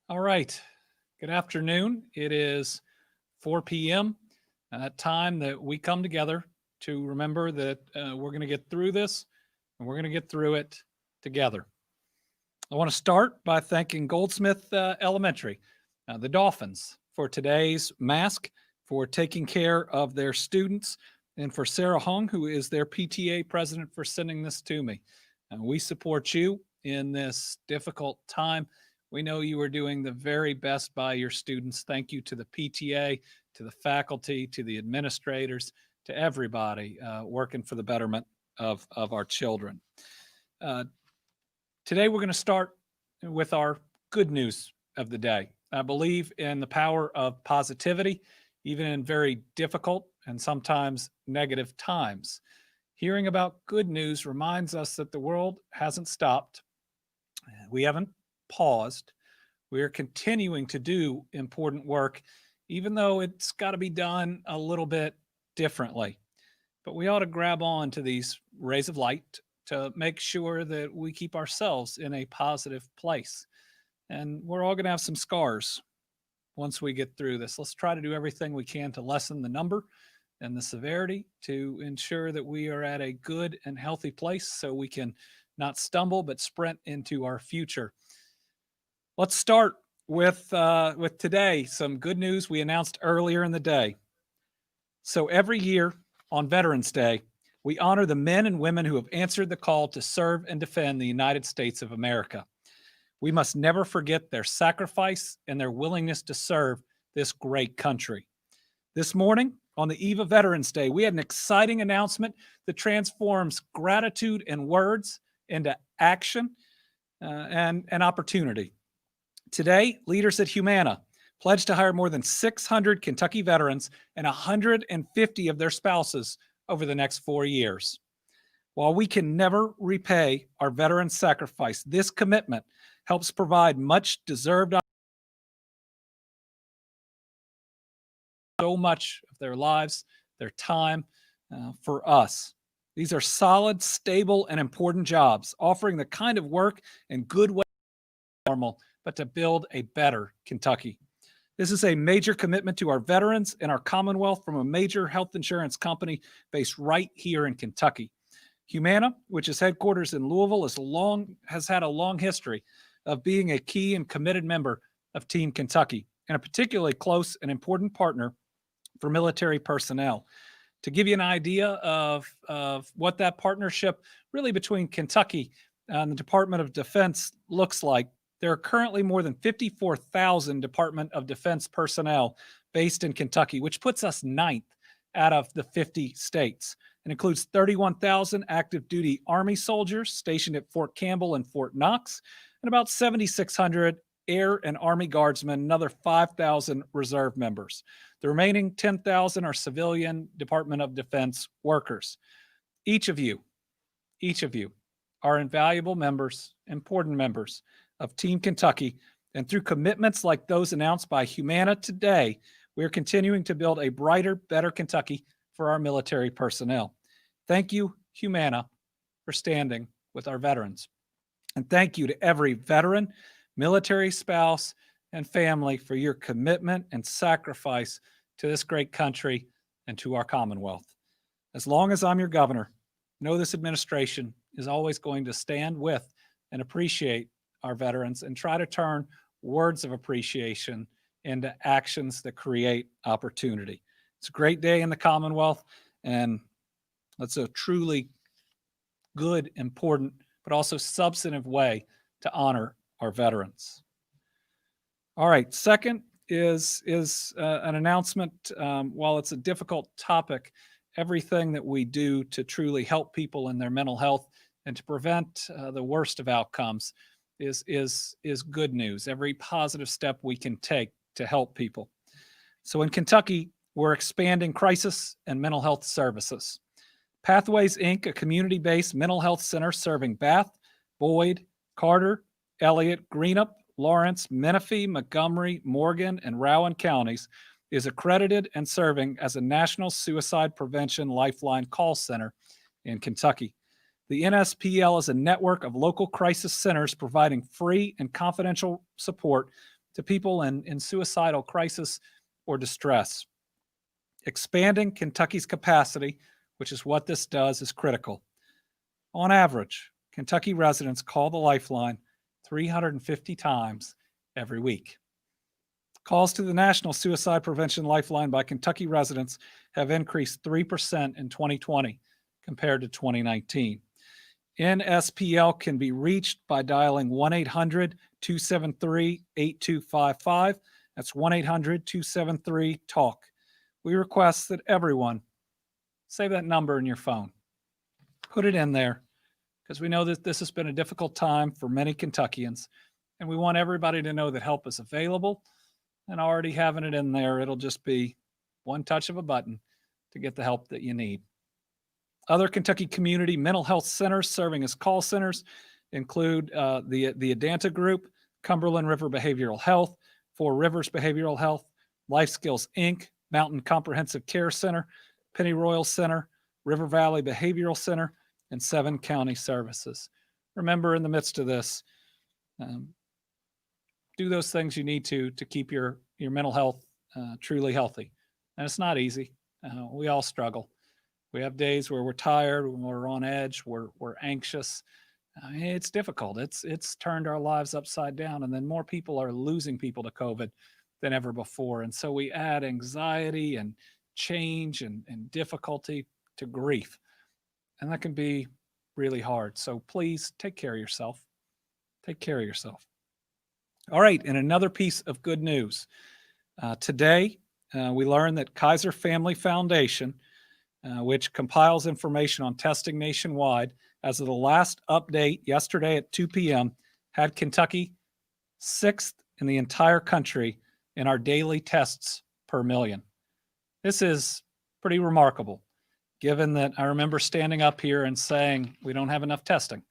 All right. Good afternoon. It is 4 p.m. That time that we come together to remember that we're going to get through this and we're going to get through it together. I want to start by thanking Goldsmith Elementary, the Dolphins, for today's mask, for taking care of their students, and for Sarah Hung, who is their PTA president, for sending this to me. We support you in this difficult time. We know you are doing the very best by your students. Thank you to the PTA, to the faculty, to the administrators, to everybody working for the betterment of our children. Uh, Today, we're going to start with our good news of the day. I believe in the power of positivity, even in very difficult and sometimes negative times. Hearing about good news reminds us that the world hasn't stopped. We haven't paused. We are continuing to do important work, even though it's got to be done a little bit differently. But we ought to grab on to these rays of light to make sure that we keep ourselves in a positive place. And we're all going to have some scars once we get through this. Let's try to do everything we can to lessen the number and the severity to ensure that we are at a good and healthy place so we can not stumble but sprint into our future. Let's start with today, some good news we announced earlier in the day. So every year on Veterans Day, we honor the men and women who have answered the call to serve and defend the United States of America. We must never forget their sacrifice and their willingness to serve this great country. This morning, on the eve of Veterans Day, we had an exciting announcement that transforms gratitude and words into action and opportunity. Today, leaders at Humana pledged to hire more than 600 Kentucky veterans and 150 of their spouses over the next 4 years. While we can never repay our veterans' sacrifice, this commitment helps provide much deserved so much of their lives, their time for us. These are solid, stable, and important jobs, offering the kind of work and good way normal, but to build a better Kentucky. This is a major commitment to our veterans and our Commonwealth from a major health insurance company based right here in Kentucky. Humana, which is headquarters in Louisville, has had a long history of being a key and committed member of Team Kentucky and a particularly close and important partner for military personnel. To give you an idea of what that partnership really between Kentucky and the Department of Defense looks like, there are currently more than 54,000 Department of Defense personnel based in Kentucky, which puts us ninth out of the 50 states. It includes 31,000 active duty Army soldiers stationed at Fort Campbell and Fort Knox, and about 7,600 Air and Army Guardsmen, another 5,000 reserve members. The remaining 10,000 are civilian Department of Defense workers. Each of you are invaluable members, important members of Team Kentucky, and through commitments like those announced by Humana today, we are continuing to build a brighter, better Kentucky for our military personnel. Thank you, Humana, for standing with our veterans. And thank you to every veteran, military spouse, and family for your commitment and sacrifice to this great country and to our Commonwealth. As long as I'm your governor, know this administration is always going to stand with and appreciate our veterans and try to turn words of appreciation into actions that create opportunity. It's a great day in the Commonwealth, and it's a truly good, important, but also substantive way to honor our veterans. All right, second is an announcement. While it's a difficult topic, everything that we do to truly help people in their mental health and to prevent the worst of outcomes is good news. Every positive step we can take to help people. So in Kentucky, we're expanding crisis and mental health services. Pathways, Inc., a community-based mental health center serving Bath, Boyd, Carter, Elliott, Greenup, Lawrence, Menifee, Montgomery, Morgan, and Rowan counties, is accredited and serving as a national suicide prevention Lifeline call center in Kentucky. The NSPL is a network of local crisis centers providing free and confidential support to people in suicidal crisis or distress. Expanding Kentucky's capacity, which is what this does, is critical. On average, Kentucky residents call the Lifeline 350 times every week. Calls to the National Suicide Prevention Lifeline by Kentucky residents have increased 3% in 2020 compared to 2019. NSPL can be reached by dialing 1-800-273-8255. That's 1-800-273-TALK. We request that everyone save that number in your phone. Put it in there, because we know that this has been a difficult time for many Kentuckians, and we want everybody to know that help is available. And already having it in there, it'll just be one touch of a button to get the help that you need. Other Kentucky community mental health centers serving as call centers include the Adanta Group, Cumberland River Behavioral Health, Four Rivers Behavioral Health, Life Skills Inc., Mountain Comprehensive Care Center, Pennyroyal Center, River Valley Behavioral Center, and 7 county services. Remember, in the midst of this, do those things you need to keep your mental health truly healthy. And it's not easy. We all struggle. We have days where we're tired, when we're on edge, we're anxious. It's difficult. It's turned our lives upside down, and then more people are losing people to COVID than ever before. And so we add anxiety and change and difficulty to grief. And that can be really hard. So please take care of yourself. Take care of yourself. All right, and another piece of good news. Today, we learned that Kaiser Family Foundation, which compiles information on testing nationwide, as of the last update yesterday at 2 p.m., had Kentucky 6th in the entire country in our daily tests per million. This is pretty remarkable, given that I remember standing up here and saying we don't have enough testing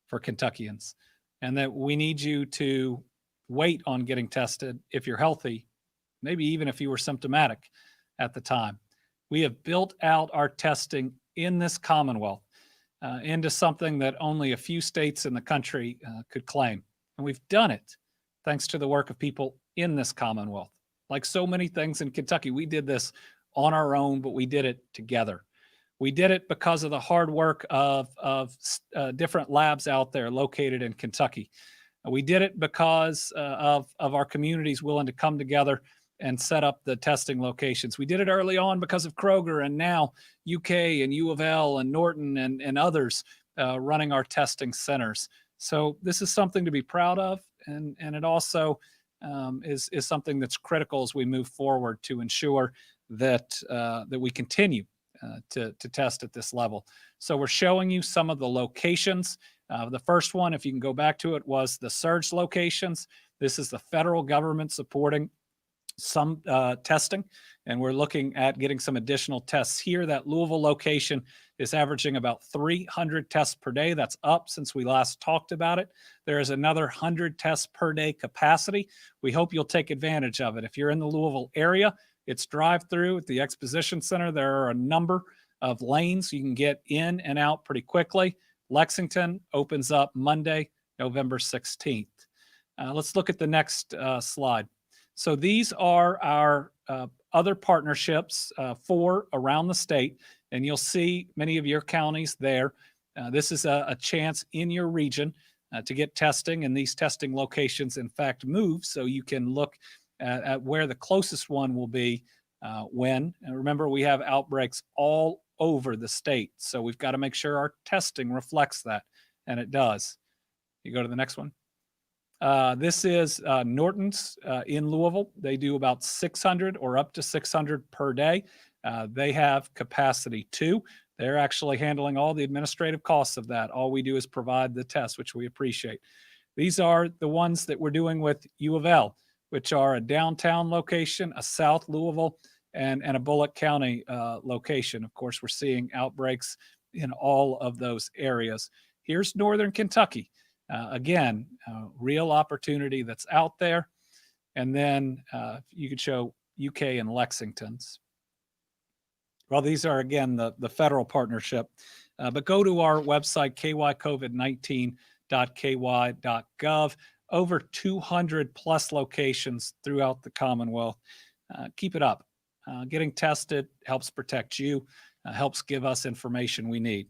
for Kentuckians, and that we need you to wait on getting tested if you're healthy, maybe even if you were symptomatic at the time. We have built out our testing in this Commonwealth into something that only a few states in the country could claim. And we've done it thanks to the work of people in this Commonwealth. Like so many things in Kentucky, we did this on our own, but we did it together. We did it because of the hard work of different labs out there located in Kentucky. We did it because of our communities willing to come together and set up the testing locations. We did it early on because of Kroger, and now UK and U of L and Norton and others running our testing centers. So this is something to be proud of, and it also is something that's critical as we move forward to ensure that we continue to test at this level. So we're showing you some of the locations. The first one, if you can go back to it, was the surge locations. This is the federal government supporting some testing, and we're looking at getting some additional tests here. That Louisville location is averaging about 300 tests per day. That's up since we last talked about it. There is another 100 tests per day capacity. We hope you'll take advantage of it. If you're in the Louisville area, it's drive-through at the Exposition Center. There are a number of lanes. You can get in and out pretty quickly. Lexington opens up Monday, November 16th. Let's look at the next slide. So these are our other partnerships for around the state, and you'll see many of your counties there. This is a chance in your region to get testing, and these testing locations, in fact, move, so you can look at where the closest one will be when. And remember, we have outbreaks all over the state, so we've got to make sure our testing reflects that, and it does. You go to the next one. This is Norton's in Louisville. They do about 600 or up to 600 per day. They have capacity too. They're actually handling all the administrative costs of that. All we do is provide the test, which we appreciate. These are the ones that we're doing with U of L, which are a downtown location, a South Louisville, and a Bullock County location. Of course, we're seeing outbreaks in all of those areas. Here's Northern Kentucky. Again, real opportunity that's out there. And then you could show UK and Lexington's. Well, these are, again, the federal partnership. But go to our website, kycovid19.ky.gov. over 200 plus locations throughout the Commonwealth. Keep it up. Getting tested helps protect you, helps give us information we need.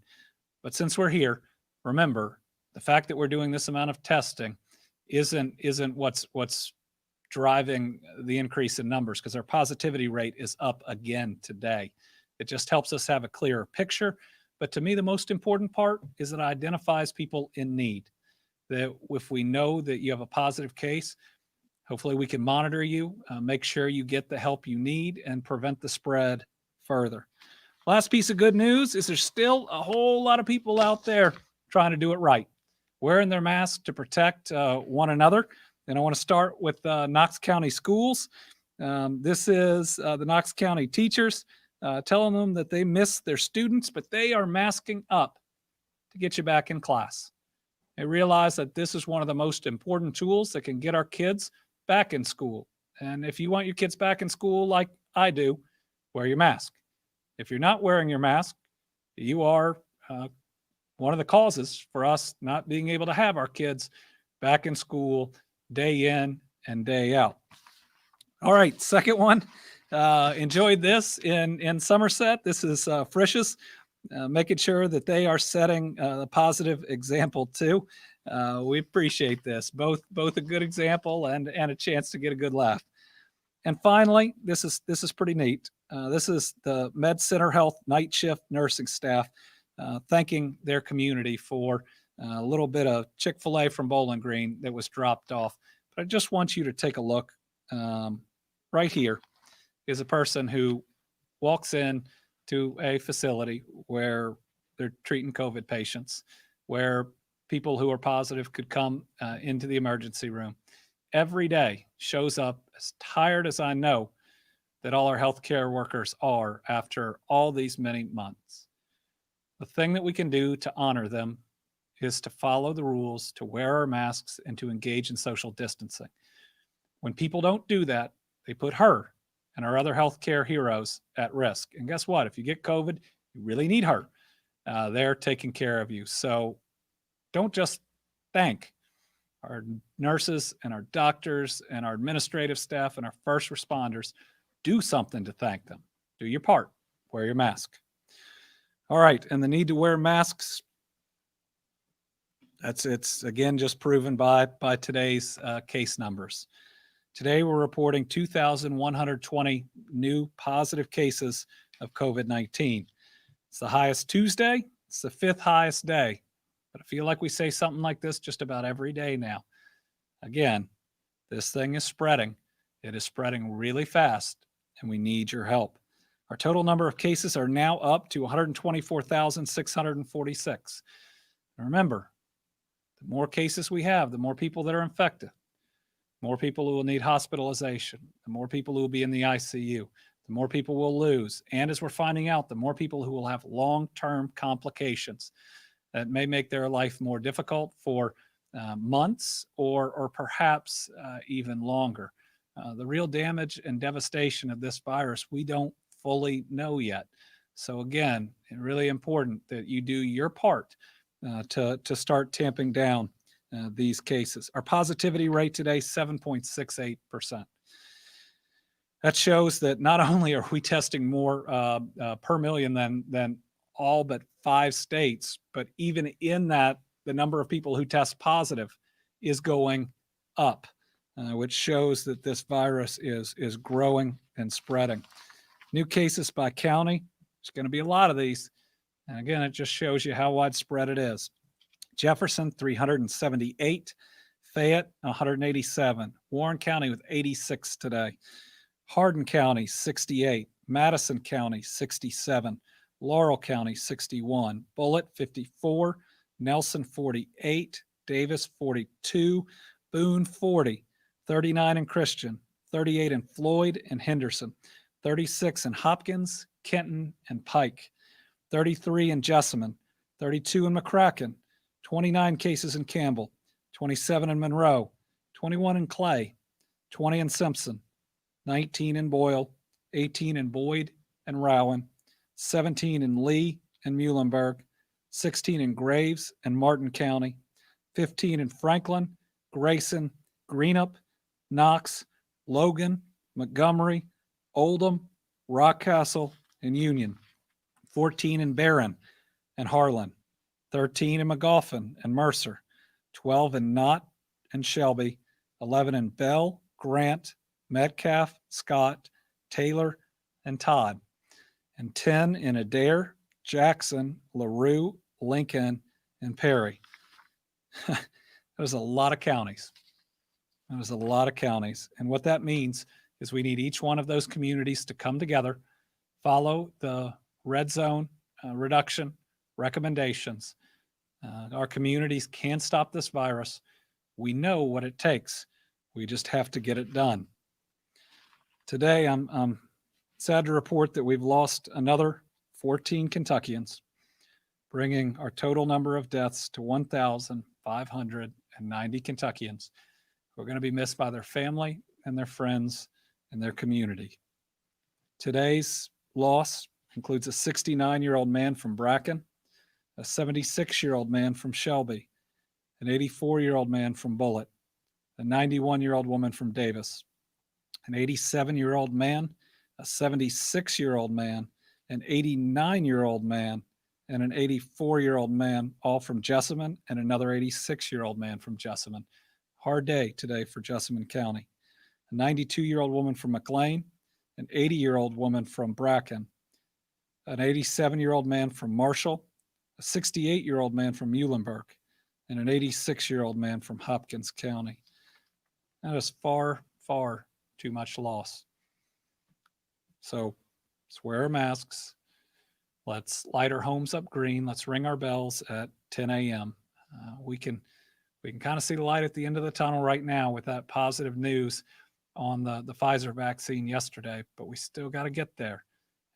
But since we're here, remember the fact that we're doing this amount of testing isn't what's driving the increase in numbers, because our positivity rate is up again today. It just helps us have a clearer picture. But to me, the most important part is that it identifies people in need. That if we know that you have a positive case, hopefully we can monitor you, make sure you get the help you need, and prevent the spread further. Last piece of good news is there's still a whole lot of people out there trying to do it right, wearing their masks to protect one another. And I want to start with Knox County Schools. This is the Knox County teachers telling them that they miss their students, but they are masking up to get you back in class. They realize that this is one of the most important tools that can get our kids back in school. And if you want your kids back in school like I do, wear your mask. If you're not wearing your mask, you are one of the causes for us not being able to have our kids back in school day in and day out. All right, second one. Enjoyed this in Somerset. This is Frisch's, making sure that they are setting a positive example too. We appreciate this, both a good example and a chance to get a good laugh. And finally, this is pretty neat. This is the Med Center Health night shift nursing staff thanking their community for a little bit of Chick-fil-A from Bowling Green that was dropped off. But I just want you to take a look. Right here is a person who walks in to a facility where they're treating COVID patients, where people who are positive could come into the emergency room. Every day shows up as tired as I know that all our healthcare workers are after all these many months. The thing that we can do to honor them is to follow the rules, to wear our masks, and to engage in social distancing. When people don't do that, they put her and our other healthcare heroes at risk. And guess what? If you get COVID, you really need her. They're taking care of you. So don't just thank our nurses and our doctors and our administrative staff and our first responders. Do something to thank them. Do your part. Wear your mask. All right. And the need to wear masks, it's again just proven by today's case numbers. Today, we're reporting 2,120 new positive cases of COVID-19. It's the highest Tuesday. It's the fifth highest day. But I feel like we say something like this just about every day now. Again, this thing is spreading. It is spreading really fast, and we need your help. Our total number of cases are now up to 124,646. And remember, the more cases we have, the more people that are infected, more people who will need hospitalization, the more people who will be in the ICU, the more people we'll lose. And as we're finding out, the more people who will have long-term complications that may make their life more difficult for months or perhaps even longer. The real damage and devastation of this virus, we don't fully know yet. So again, it's really important that you do your part to start tamping down these cases. Our positivity rate today, 7.68%. That shows that not only are we testing more per million than all but 5 states, but even in that, the number of people who test positive is going up, which shows that this virus is growing and spreading. New cases by county, there's going to be a lot of these. And again, it just shows you how widespread it is. Jefferson, 378. Fayette, 187. Warren County with 86 today. Hardin County, 68. Madison County, 67. Laurel County, 61. Bullitt, 54. Nelson, 48. Davis, 42. Boone, 40. 39 in Christian. 38 in Floyd and Henderson. 36 in Hopkins, Kenton, and Pike. 33 in Jessamine. 32 in McCracken. 29 cases in Campbell, 27 in Monroe, 21 in Clay, 20 in Simpson, 19 in Boyle, 18 in Boyd and Rowan, 17 in Lee and Muhlenberg, 16 in Graves and Martin County, 15 in Franklin, Grayson, Greenup, Knox, Logan, Montgomery, Oldham, Rockcastle, and Union. 14 in Barron and Harlan. 13 in McGoffin and Mercer. 12 in Knott and Shelby. 11 in Bell, Grant, Metcalf, Scott, Taylor, and Todd. And 10 in Adair, Jackson, LaRue, Lincoln, and Perry. That was a lot of counties. And what that means is we need each one of those communities to come together, follow the red zone reduction recommendations. Our communities can stop this virus. We know what it takes. We just have to get it done. Today, I'm sad to report that we've lost another 14 Kentuckians, bringing our total number of deaths to 1,590 Kentuckians who are going to be missed by their family and their friends and their community. Today's loss includes a 69-year-old man from Bracken, a 76-year-old man from Shelby, an 84-year-old man from Bullitt, a 91-year-old woman from Davis, an 87-year-old man, a 76-year-old man, an 89-year-old man, and an 84-year-old man, all from Jessamine, and another 86-year-old man from Jessamine. Hard day today for Jessamine County. A 92-year-old woman from McLean, an 80-year-old woman from Bracken, an 87-year-old man from Marshall, a 68-year-old man from Muhlenberg, and an 86-year-old man from Hopkins County. That is far, far too much loss. So let's wear our masks. Let's light our homes up green. Let's ring our bells at 10 a.m. We can kind of see the light at the end of the tunnel right now with that positive news on the Pfizer vaccine yesterday, but we still got to get there.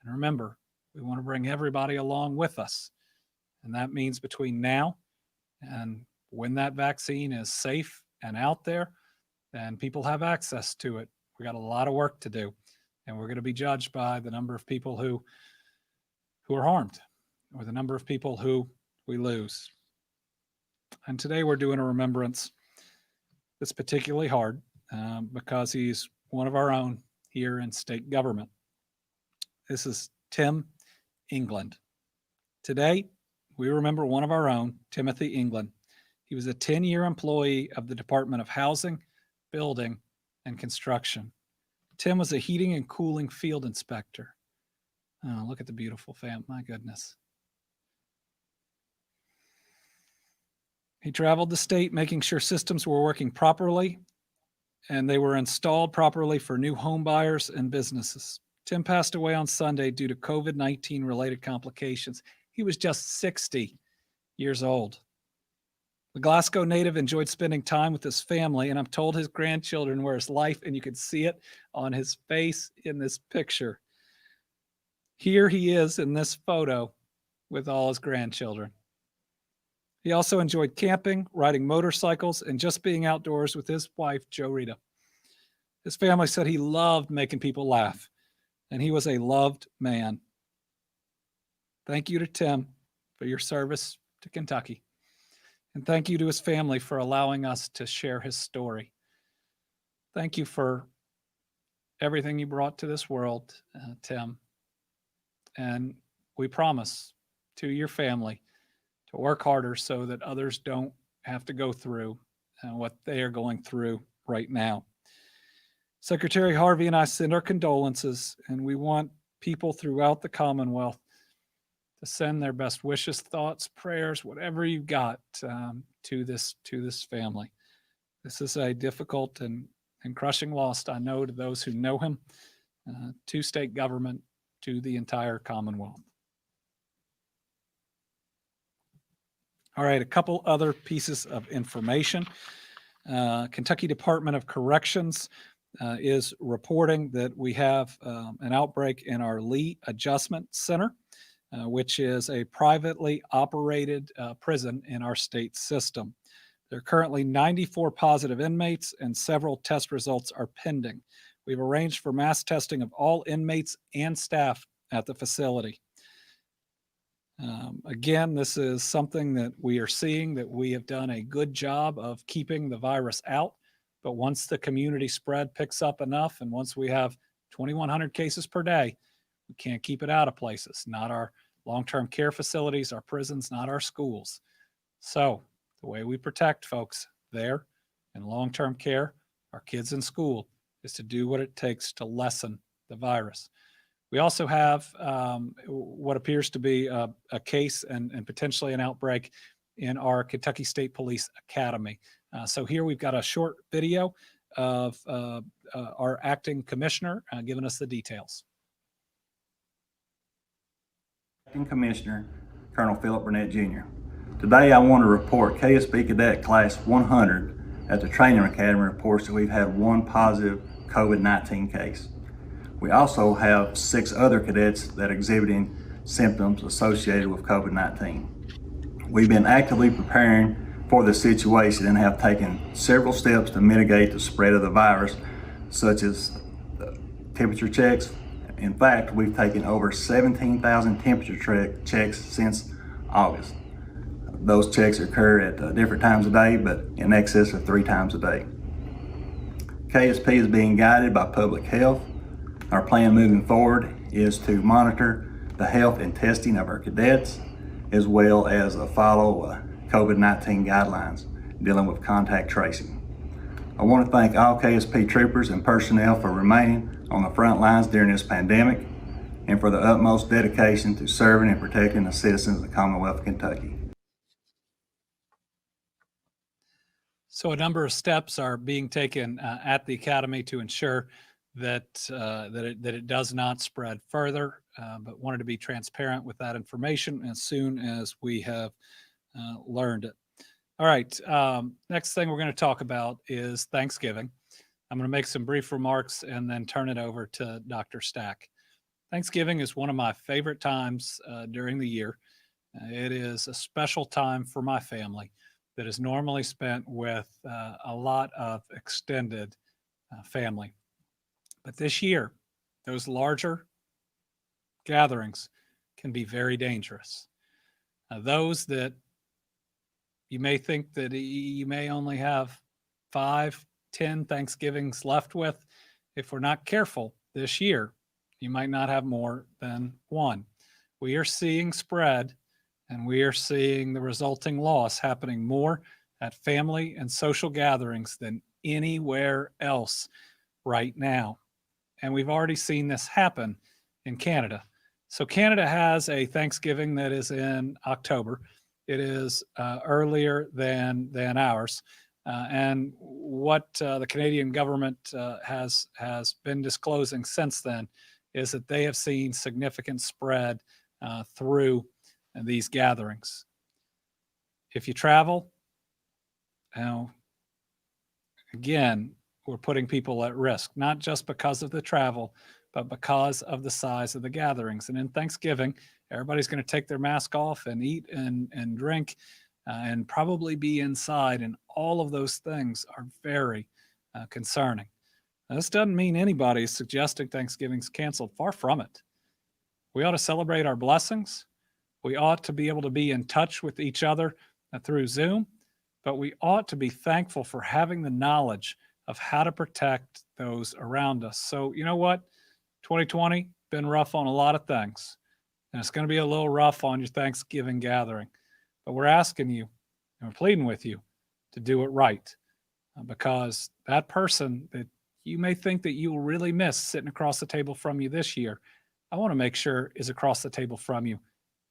And remember, we want to bring everybody along with us. And that means between now and when that vaccine is safe and out there, and people have access to it, we got a lot of work to do. And we're going to be judged by the number of people who are harmed or the number of people who we lose. And today we're doing a remembrance that's particularly hard because he's one of our own here in state government. This is Tim England. Today, we remember one of our own, Timothy England. He was a 10-year employee of the Department of Housing, Building, and Construction. Tim was a heating and cooling field inspector. Oh, look at the beautiful fam. My goodness. He traveled the state making sure systems were working properly and they were installed properly for new home buyers and businesses. Tim passed away on Sunday due to COVID-19 related complications. He was just 60 years old. The Glasgow native enjoyed spending time with his family, and I'm told his grandchildren were his life, and you could see it on his face in this picture. Here he is in this photo with all his grandchildren. He also enjoyed camping, riding motorcycles, and just being outdoors with his wife, Jo Rita. His family said he loved making people laugh, and he was a loved man. Thank you to Tim for your service to Kentucky. And thank you to his family for allowing us to share his story. Thank you for everything you brought to this world, Tim. And we promise to your family to work harder so that others don't have to go through what they are going through right now. Secretary Harvey and I send our condolences, and we want people throughout the Commonwealth to send their best wishes, thoughts, prayers, whatever you've got to this family. This is a difficult and crushing loss, I know, to those who know him, to state government, to the entire Commonwealth. All right, a couple other pieces of information. Kentucky Department of Corrections is reporting that we have an outbreak in our Lee Adjustment Center, which is a privately operated prison in our state system. There are currently 94 positive inmates and several test results are pending. We've arranged for mass testing of all inmates and staff at the facility. Again, this is something that we are seeing that we have done a good job of keeping the virus out. But once the community spread picks up enough, and once we have 2,100 cases per day, we can't keep it out of places, not our long-term care facilities, our prisons, not our schools. So the way we protect folks there in long-term care, our kids in school, is to do what it takes to lessen the virus. We also have what appears to be a case and potentially an outbreak in our Kentucky State Police Academy. So here we've got a short video of our acting commissioner giving us the details. Acting Commissioner, Colonel Philip Burnett Jr. Today I want to report KSP Cadet Class 100 at the Training Academy reports that we've had one positive COVID-19 case. We also have 6 other cadets that are exhibiting symptoms associated with COVID-19. We've been actively preparing for the situation and have taken several steps to mitigate the spread of the virus, such as temperature checks. In fact, we've taken over 17,000 temperature checks since August. Those checks occur at different times a day, but in excess of 3 times a day. KSP is being guided by public health. Our plan moving forward is to monitor the health and testing of our cadets, as well as follow COVID-19 guidelines dealing with contact tracing. I want to thank all KSP troopers and personnel for remaining on the front lines during this pandemic and for the utmost dedication to serving and protecting the citizens of the Commonwealth of Kentucky. So a number of steps are being taken at the Academy to ensure that it does not spread further, but wanted to be transparent with that information as soon as we have learned it. All right, next thing we're going to talk about is Thanksgiving. I'm going to make some brief remarks and then turn it over to Dr. Stack. Thanksgiving is one of my favorite times during the year. It is a special time for my family that is normally spent with a lot of extended family. But this year, those larger gatherings can be very dangerous. Those that you may think that you may only have 5, 10 Thanksgivings left with, if we're not careful this year, you might not have more than one. We are seeing spread and we are seeing the resulting loss happening more at family and social gatherings than anywhere else right now. And we've already seen this happen in Canada. So Canada has a Thanksgiving that is in October. It is earlier than ours. And what the Canadian government has been disclosing since then is that they have seen significant spread through these gatherings. If you travel, again, we're putting people at risk, not just because of the travel, but because of the size of the gatherings. And in Thanksgiving, everybody's going to take their mask off and eat and drink and probably be inside. And all of those things are very concerning. Now, this doesn't mean anybody is suggesting Thanksgiving's canceled. Far from it. We ought to celebrate our blessings. We ought to be able to be in touch with each other through Zoom, but we ought to be thankful for having the knowledge of how to protect those around us. So you know what? 2020 been rough on a lot of things, and it's going to be a little rough on your Thanksgiving gathering. But we're asking you and we're pleading with you to do it right, because that person that you may think that you will really miss sitting across the table from you this year, I want to make sure is across the table from you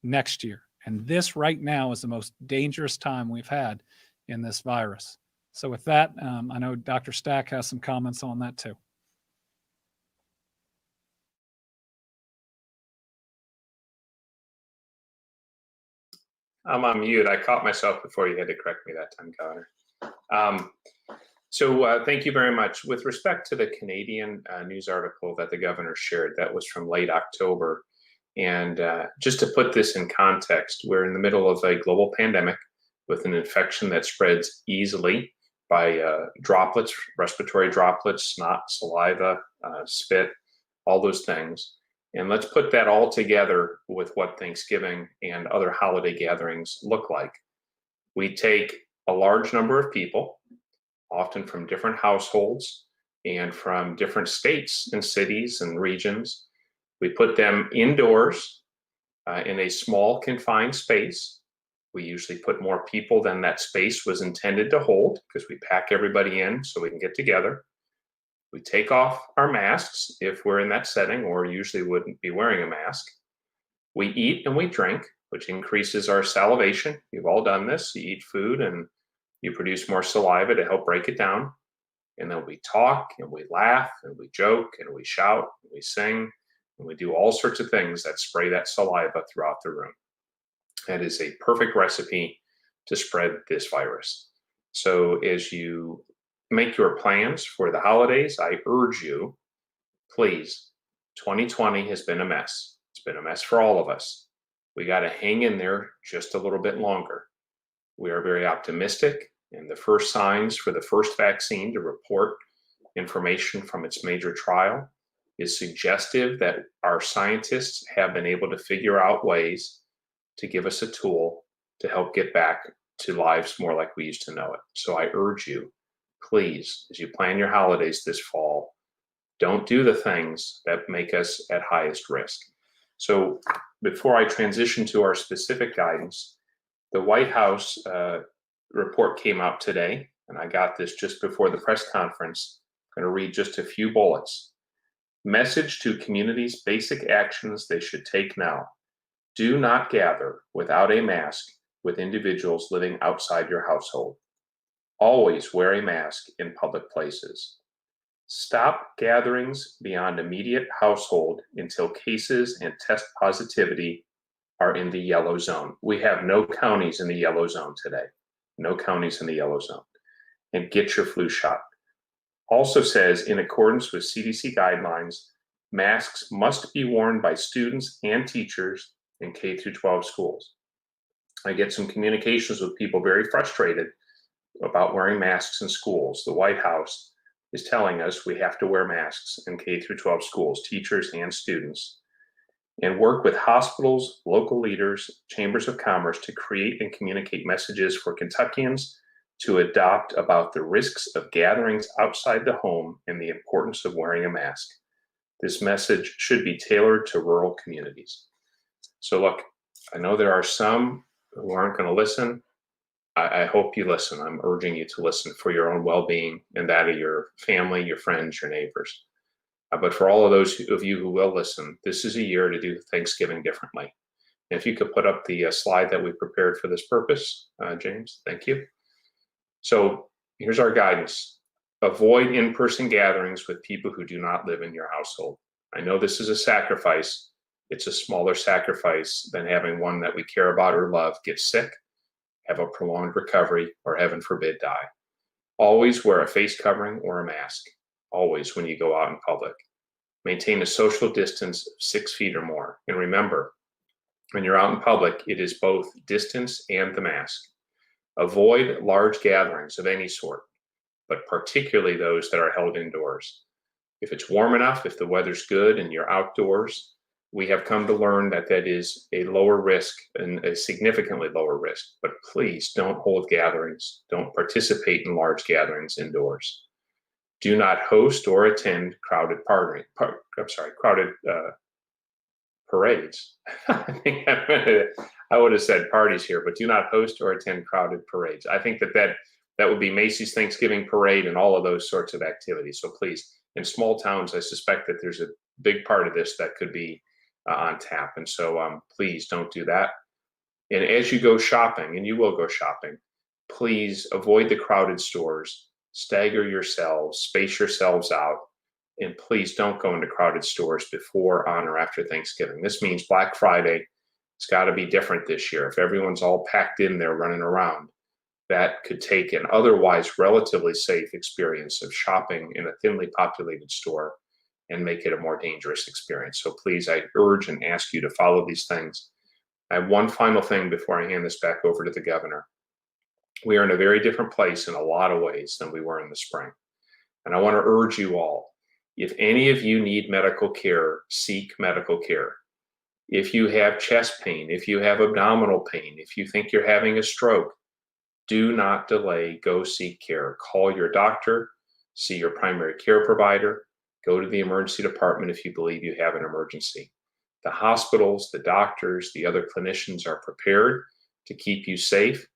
next year. And this right now is the most dangerous time we've had in this virus. So with that, I know Dr. Stack has some comments on that too. I'm on mute. I caught myself before you had to correct me that time, Governor. So thank you very much. With respect to the Canadian news article that the governor shared, that was from late October. And just to put this in context, we're in the middle of a global pandemic with an infection that spreads easily by droplets, respiratory droplets, snot, saliva, spit, all those things. And let's put that all together with what Thanksgiving and other holiday gatherings look like. We take a large number of people, often from different households and from different states and cities and regions. We put them indoors in a small confined space. We usually put more people than that space was intended to hold because we pack everybody in so we can get together. We take off our masks if we're in that setting or usually wouldn't be wearing a mask. We eat and we drink, which increases our salivation. You've all done this. You eat food and you produce more saliva to help break it down. And then we talk and we laugh and we joke and we shout and we sing and we do all sorts of things that spray that saliva throughout the room. That is a perfect recipe to spread this virus. So as you make your plans for the holidays, I urge you, please, 2020 has been a mess. It's been a mess for all of us. We got to hang in there just a little bit longer. We are very optimistic, and the first signs for the first vaccine to report information from its major trial is suggestive that our scientists have been able to figure out ways to give us a tool to help get back to lives more like we used to know it. So I urge you, please, as you plan your holidays this fall, don't do the things that make us at highest risk. So before I transition to our specific guidance, the White House report came out today, and I got this just before the press conference. I'm going to read just a few bullets. Message to communities, basic actions they should take now. Do not gather without a mask with individuals living outside your household. Always wear a mask in public places. Stop gatherings beyond immediate household until cases and test positivity are in the yellow zone. We have no counties in the yellow zone today. No counties in the yellow zone. And get your flu shot. Also says, in accordance with CDC guidelines, masks must be worn by students and teachers in K through 12 schools. I get some communications with people very frustrated about wearing masks in schools. The White House is telling us we have to wear masks in K through 12 schools, teachers and students, and work with hospitals, local leaders, chambers of commerce to create and communicate messages for Kentuckians to adopt about the risks of gatherings outside the home and the importance of wearing a mask. This message should be tailored to rural communities. So look, I know there are some who aren't going to listen. I hope you listen. I'm urging you to listen for your own well-being and that of your family, your friends, your neighbors. But for all of those of you who will listen, this is a year to do Thanksgiving differently. And if you could put up the slide that we prepared for this purpose, James, thank you. So here's our guidance. Avoid in-person gatherings with people who do not live in your household. I know this is a sacrifice. It's a smaller sacrifice than having one that we care about or love get sick, have a prolonged recovery, or heaven forbid, die. Always wear a face covering or a mask, always when you go out in public. Maintain a social distance of 6 feet or more. And remember, when you're out in public, it is both distance and the mask. Avoid large gatherings of any sort, but particularly those that are held indoors. If it's warm enough, if the weather's good and you're outdoors, we have come to learn that that is a lower risk and a significantly lower risk. But please don't hold gatherings. Don't participate in large gatherings indoors. Do not host or attend crowded parades. I think I would have said parties here, but do not host or attend crowded parades. I think that would be Macy's Thanksgiving parade and all of those sorts of activities. So please, in small towns, I suspect that there's a big part of this that could be on tap. And so please don't do that. And as you go shopping, and you will go shopping, please avoid the crowded stores, stagger yourselves, space yourselves out, and please don't go into crowded stores before, on, or after Thanksgiving. This means Black Friday. It's got to be different this year. If everyone's all packed in there running around, that could take an otherwise relatively safe experience of shopping in a thinly populated store and make it a more dangerous experience. So please, I urge and ask you to follow these things. I have one final thing before I hand this back over to the governor. We are in a very different place in a lot of ways than we were in the spring. And I want to urge you all, If any of you need medical care, seek medical care. If you have chest pain, if you have abdominal pain, if you think you're having a stroke, do not delay, go seek care. Call your doctor, see your primary care provider, go to the emergency department if you believe you have an emergency. The hospitals, the doctors, the other clinicians are prepared to keep you safe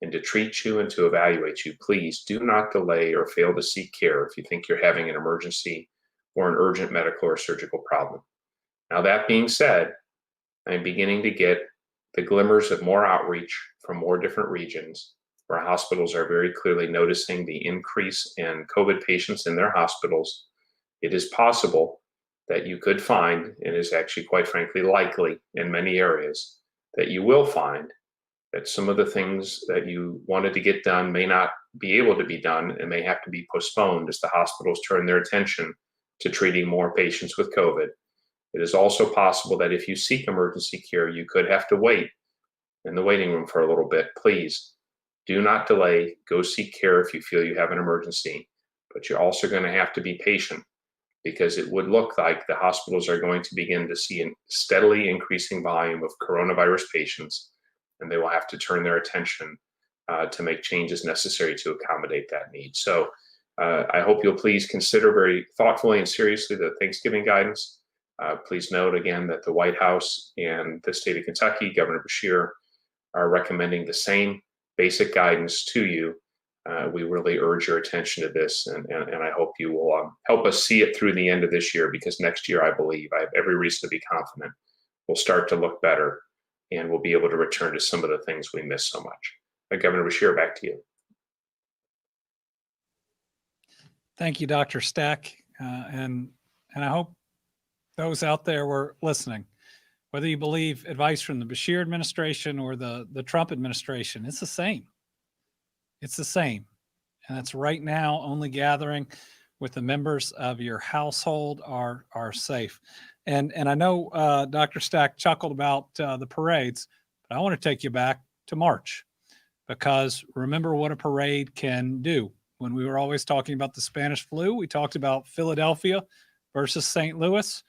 and to treat you and to evaluate you. Please do not delay or fail to seek care if you think you're having an emergency or an urgent medical or surgical problem. Now, that being said, I'm beginning to get the glimmers of more outreach from more different regions where hospitals are very clearly noticing the increase in COVID patients in their hospitals. It is possible that you could find, and is actually quite frankly likely in many areas, that you will find that some of the things that you wanted to get done may not be able to be done and may have to be postponed as the hospitals turn their attention to treating more patients with COVID. It is also possible that if you seek emergency care, you could have to wait in the waiting room for a little bit. Please do not delay. Go seek care if you feel you have an emergency, but you're also going to have to be patient because it would look like the hospitals are going to begin to see a steadily increasing volume of coronavirus patients, and they will have to turn their attention to make changes necessary to accommodate that need. So I hope you'll please consider very thoughtfully and seriously the Thanksgiving guidance. Please note again that the White House and the state of Kentucky, Governor Beshear, are recommending the same basic guidance to you. We really urge your attention to this, and I hope you will help us see it through the end of this year, because next year, I believe, I have every reason to be confident, we'll start to look better and we'll be able to return to some of the things we miss so much. Governor Beshear, back to you. Thank you, Dr. Stack. And I hope those out there were listening. Whether you believe advice from the Beshear administration or the Trump administration, it's the same. It's the same. And that's right now only gathering with the members of your household are safe. And I know Dr. Stack chuckled about the parades, but I want to take you back to March, because remember what a parade can do. When we were always talking about the Spanish flu, we talked about Philadelphia versus St. Louis.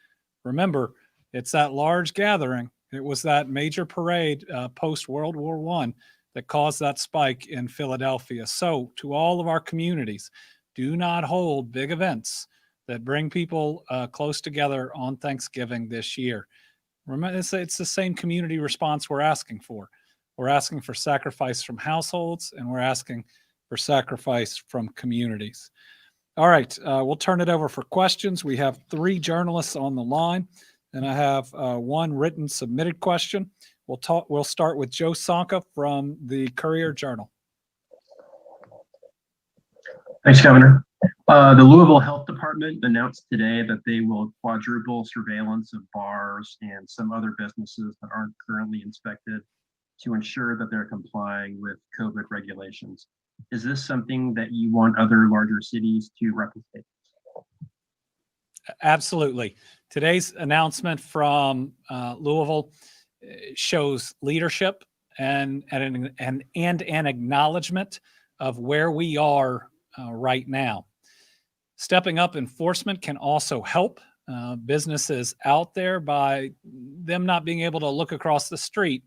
Remember, it's that large gathering. It was that major parade post World War I that caused that spike in Philadelphia. So to all of our communities, do not hold big events that bring people close together on Thanksgiving this year. Remember, it's the same community response we're asking for. We're asking for sacrifice from households, and we're asking for sacrifice from communities. All right, we'll turn it over for questions. We have 3 journalists on the line, and I have 1 written submitted question. We'll start with Joe Sonka from the Courier-Journal. Thanks, Governor. The Louisville Health Department announced today that they will quadruple surveillance of bars and some other businesses that aren't currently inspected to ensure that they're complying with COVID regulations. Is this something that you want other larger cities to replicate? Absolutely. Today's announcement from Louisville shows leadership and an acknowledgement of where we are right now. Stepping up enforcement can also help businesses out there by them not being able to look across the street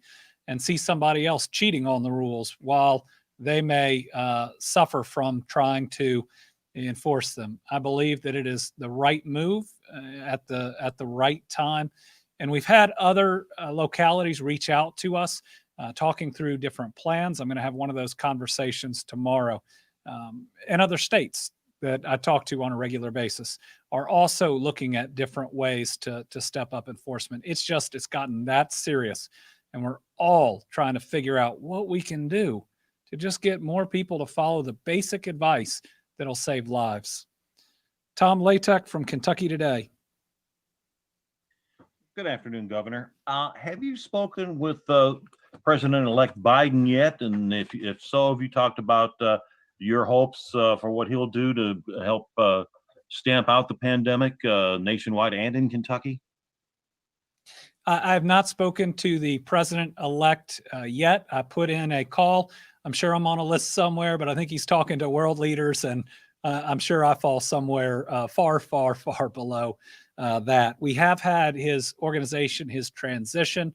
and see somebody else cheating on the rules while they may suffer from trying to enforce them. I believe that it is the right move at the right time. And we've had other localities reach out to us talking through different plans. I'm going to have one of those conversations tomorrow. And other states that I talk to on a regular basis are also looking at different ways to step up enforcement. It's gotten that serious. And we're all trying to figure out what we can do to just get more people to follow the basic advice that'll save lives. Tom Latek from Kentucky Today. Good afternoon, Governor. Have you spoken with President-elect Biden yet? And if so, have you talked about your hopes for what he'll do to help stamp out the pandemic nationwide and in Kentucky? I have not spoken to the president-elect yet. I put in a call. I'm sure I'm on a list somewhere, but I think he's talking to world leaders and I'm sure I fall somewhere far, far, far below that. We have had his organization, his transition,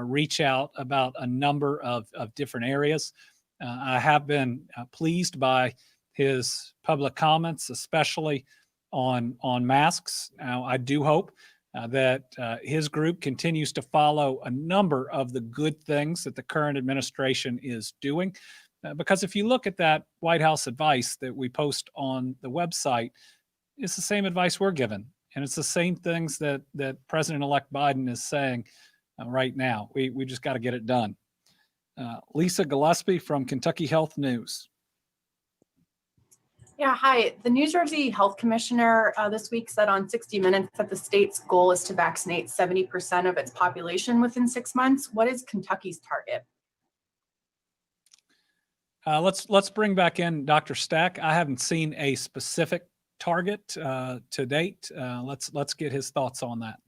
reach out about a number of different areas. I have been pleased by his public comments, especially on masks. Now, I do hope that his group continues to follow a number of the good things that the current administration is doing. Because if you look at that White House advice that we post on the website, it's the same advice we're given. And it's the same things that President-elect Biden is saying right now. We just got to get it done. Lisa Gillespie from Kentucky Health News. Yeah, hi. The New Jersey Health Commissioner this week said on 60 Minutes that the state's goal is to vaccinate 70% of its population within 6 months. What is Kentucky's target? Let's bring back in Dr. Stack. I haven't seen a specific target to date. Let's get his thoughts on that.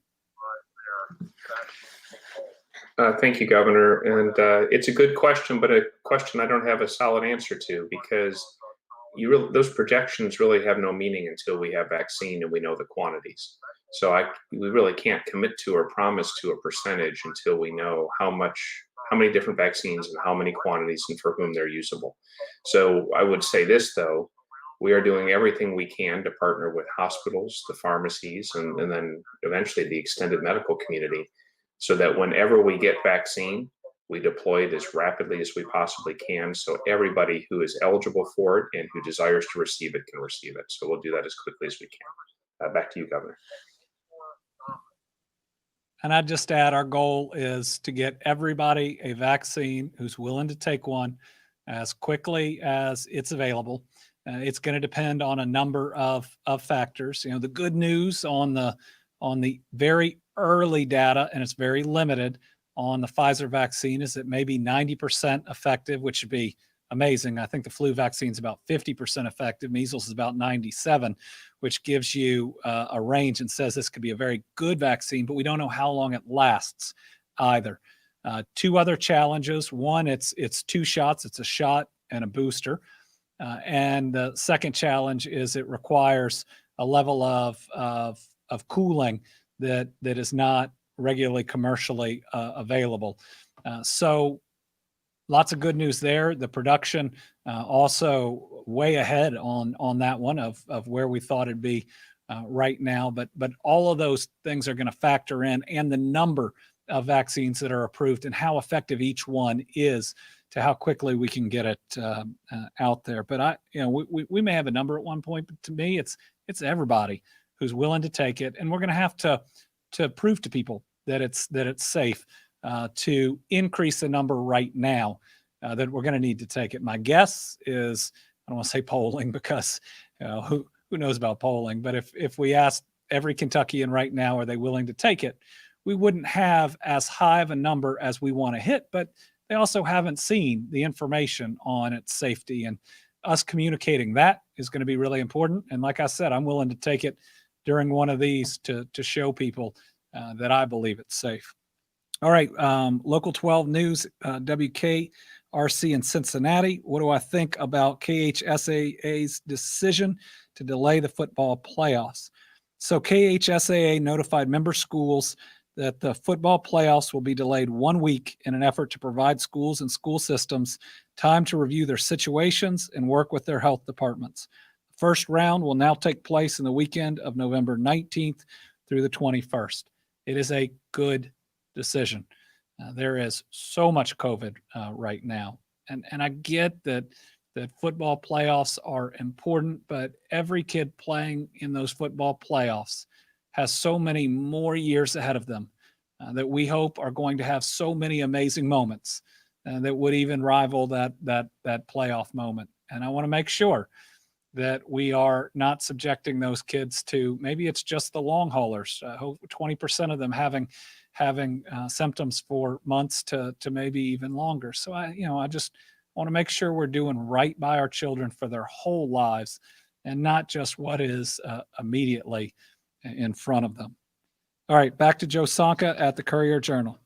Thank you, Governor. And it's a good question, but a question I don't have a solid answer to, because those projections really have no meaning until we have vaccine and we know the quantities. So we really can't commit to or promise to a percentage until we know how many different vaccines and how many quantities and for whom they're usable. So I would say this, though, we are doing everything we can to partner with hospitals, the pharmacies, and then eventually the extended medical community, so that whenever we get vaccine, we deploy it as rapidly as we possibly can, so everybody who is eligible for it and who desires to receive it can receive it. So we'll do that as quickly as we can. Back to you, Governor. And I'd just add, our goal is to get everybody a vaccine who's willing to take one as quickly as it's available. It's going to depend on a number of factors. You know, the good news on the very early data, and it's very limited, on the Pfizer vaccine is it may be 90% effective, which would be amazing. I think the flu vaccine is about 50% effective. Measles is about 97, which gives you a range and says this could be a very good vaccine, but we don't know how long it lasts either. Two other challenges. One, it's 2 shots. It's a shot and a booster. And the second challenge is it requires a level of cooling that is not regularly commercially available. So lots of good news there. The production also way ahead on that one of where we thought it'd be right now. But all of those things are going to factor in, and the number of vaccines that are approved and how effective each one is to how quickly we can get it out there. But we may have a number at one point, but to me, it's everybody who's willing to take it, and we're going to have to prove to people that it's safe. To increase the number right now, that we're going to need to take it. My guess is, I don't want to say polling, because who knows about polling, but if we asked every Kentuckian right now, are they willing to take it, we wouldn't have as high of a number as we want to hit, but they also haven't seen the information on its safety, and us communicating that is going to be really important. And like I said, I'm willing to take it during one of these to show people that I believe it's safe. All right, Local 12 News, WKRC in Cincinnati. What do I think about KHSAA's decision to delay the football playoffs? So KHSAA notified member schools that the football playoffs will be delayed 1 week in an effort to provide schools and school systems time to review their situations and work with their health departments. The first round will now take place in the weekend of November 19th through the 21st. It is a good decision. There is so much COVID right now. And I get that football playoffs are important, but every kid playing in those football playoffs has so many more years ahead of them that we hope are going to have so many amazing moments that would even rival that playoff moment. And I want to make sure that we are not subjecting those kids to, maybe it's just the long haulers, 20% of them having symptoms for months to maybe even longer. So I just want to make sure we're doing right by our children for their whole lives, and not just what is immediately in front of them. All right, back to Joe Sonka at the Courier-Journal.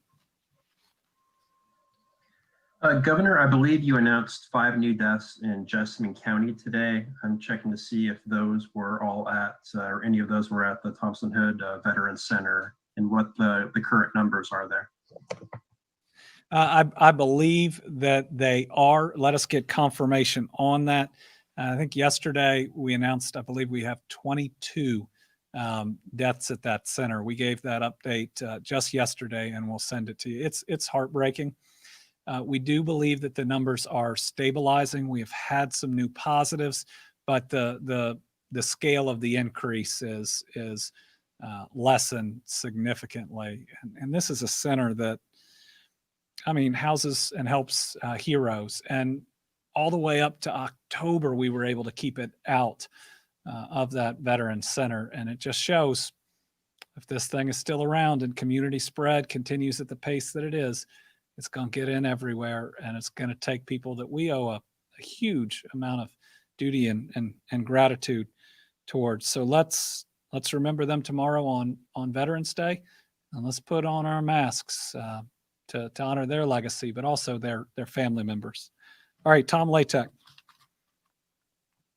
Governor, I believe you announced 5 new deaths in Jessamine County today. I'm checking to see if those were all at, or any of those were at the Thompson Hood Veterans Center, and what the current numbers are there. I believe that they are. Let us get confirmation on that. I think yesterday we announced, I believe we have 22 deaths at that center. We gave that update just yesterday, and we'll send it to you. It's heartbreaking. We do believe that the numbers are stabilizing. We have had some new positives, but the scale of the increase is lessened significantly. And this is a center that, I mean, houses and helps heroes. And all the way up to October, we were able to keep it out of that veteran center. And it just shows, if this thing is still around and community spread continues at the pace that it is, it's going to get in everywhere, and it's going to take people that we owe a huge amount of duty and gratitude towards. So let's remember them tomorrow on Veterans Day, and let's put on our masks to honor their legacy, but also their family members. All right, Tom Latek.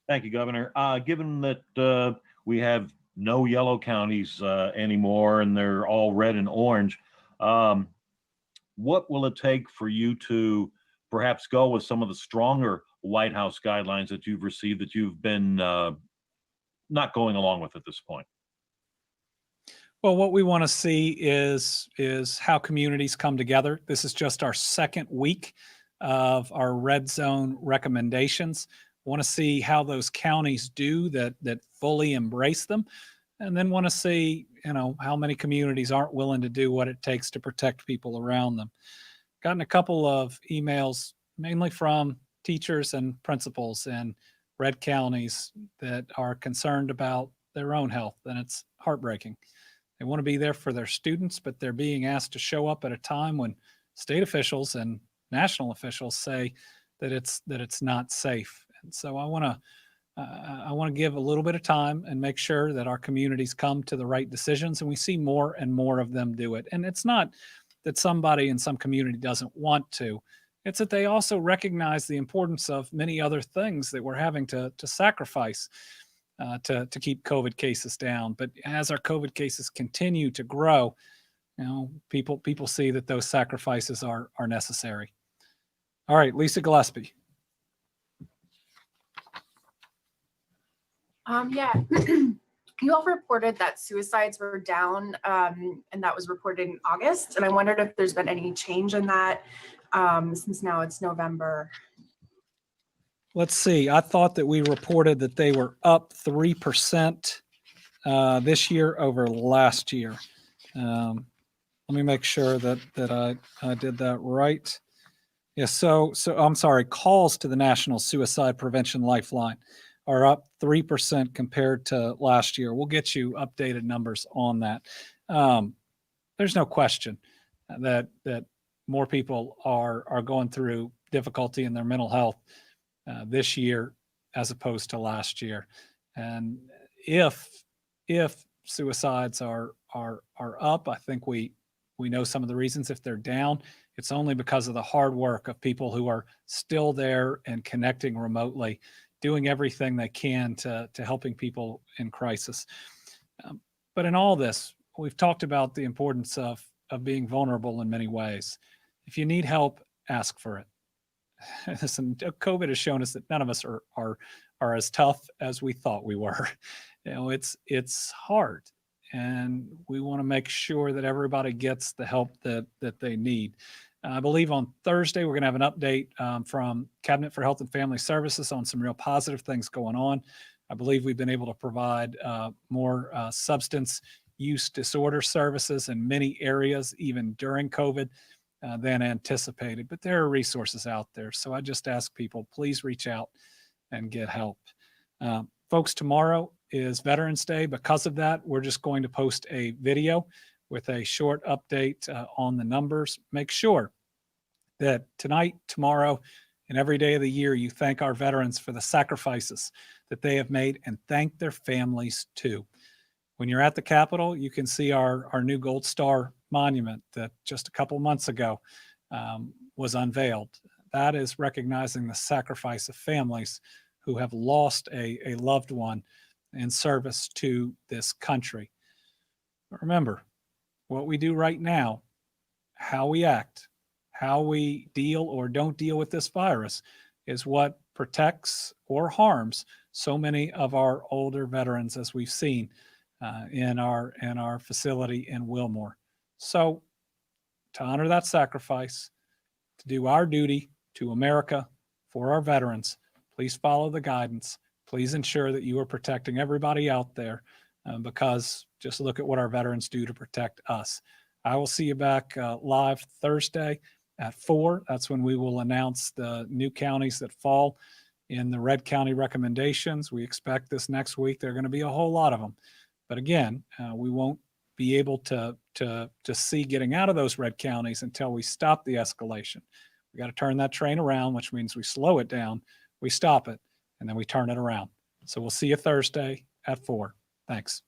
Thank you, Governor. Given that we have no yellow counties anymore, and they're all red and orange, what will it take for you to perhaps go with some of the stronger White House guidelines that you've received that you've been not going along with at this point? Well, what we want to see is how communities come together. This is just our second week of our red zone recommendations. Want to see how those counties do that fully embrace them, and then want to see, how many communities aren't willing to do what it takes to protect people around them. Gotten a couple of emails, mainly from teachers and principals in red counties, that are concerned about their own health, and it's heartbreaking. They want to be there for their students, but they're being asked to show up at a time when state officials and national officials say that it's not safe. And so I want to give a little bit of time and make sure that our communities come to the right decisions, and we see more and more of them do it. And it's not that somebody in some community doesn't want to. It's that they also recognize the importance of many other things that we're having to sacrifice to keep COVID cases down. But as our COVID cases continue to grow, people see that those sacrifices are necessary. All right, Lisa Gillespie. Yeah, you all reported that suicides were down, and that was reported in August. And I wondered if there's been any change in that since now it's November. Let's see. I thought that we reported that they were up 3% this year over last year. Let me make sure that I did that right. Yeah. So I'm sorry. Calls to the National Suicide Prevention Lifeline are up 3% compared to last year. We'll get you updated numbers on that. There's no question that more people are going through difficulty in their mental health this year as opposed to last year. And if suicides are up, I think we know some of the reasons. If they're down, it's only because of the hard work of people who are still there and connecting remotely, doing everything they can to helping people in crisis. But in all this, we've talked about the importance of being vulnerable in many ways. If you need help, ask for it. Listen, COVID has shown us that none of us are as tough as we thought we were. It's hard, and we want to make sure that everybody gets the help that they need. I believe on Thursday, we're going to have an update from Cabinet for Health and Family Services on some real positive things going on. I believe we've been able to provide more substance use disorder services in many areas, even during COVID, than anticipated. But there are resources out there. So I just ask people, please reach out and get help. Folks, tomorrow is Veterans Day. Because of that, we're just going to post a video with a short update on the numbers. Make sure that tonight, tomorrow, and every day of the year, you thank our veterans for the sacrifices that they have made, and thank their families too. When you're at the Capitol, you can see our new Gold Star monument that just a couple months ago was unveiled. That is recognizing the sacrifice of families who have lost a loved one in service to this country. But remember, what we do right now, how we act, how we deal or don't deal with this virus is what protects or harms so many of our older veterans, as we've seen in our facility in Wilmore. So to honor that sacrifice, to do our duty to America for our veterans, please follow the guidance. Please ensure that you are protecting everybody out there because just look at what our veterans do to protect us. I will see you back live Thursday at 4. That's when we will announce the new counties that fall in the red county recommendations. We expect this next week there are going to be a whole lot of them. But again, we won't be able to see getting out of those red counties until we stop the escalation. We got to turn that train around, which means we slow it down, we stop it, and then we turn it around. So we'll see you Thursday at 4. Thanks.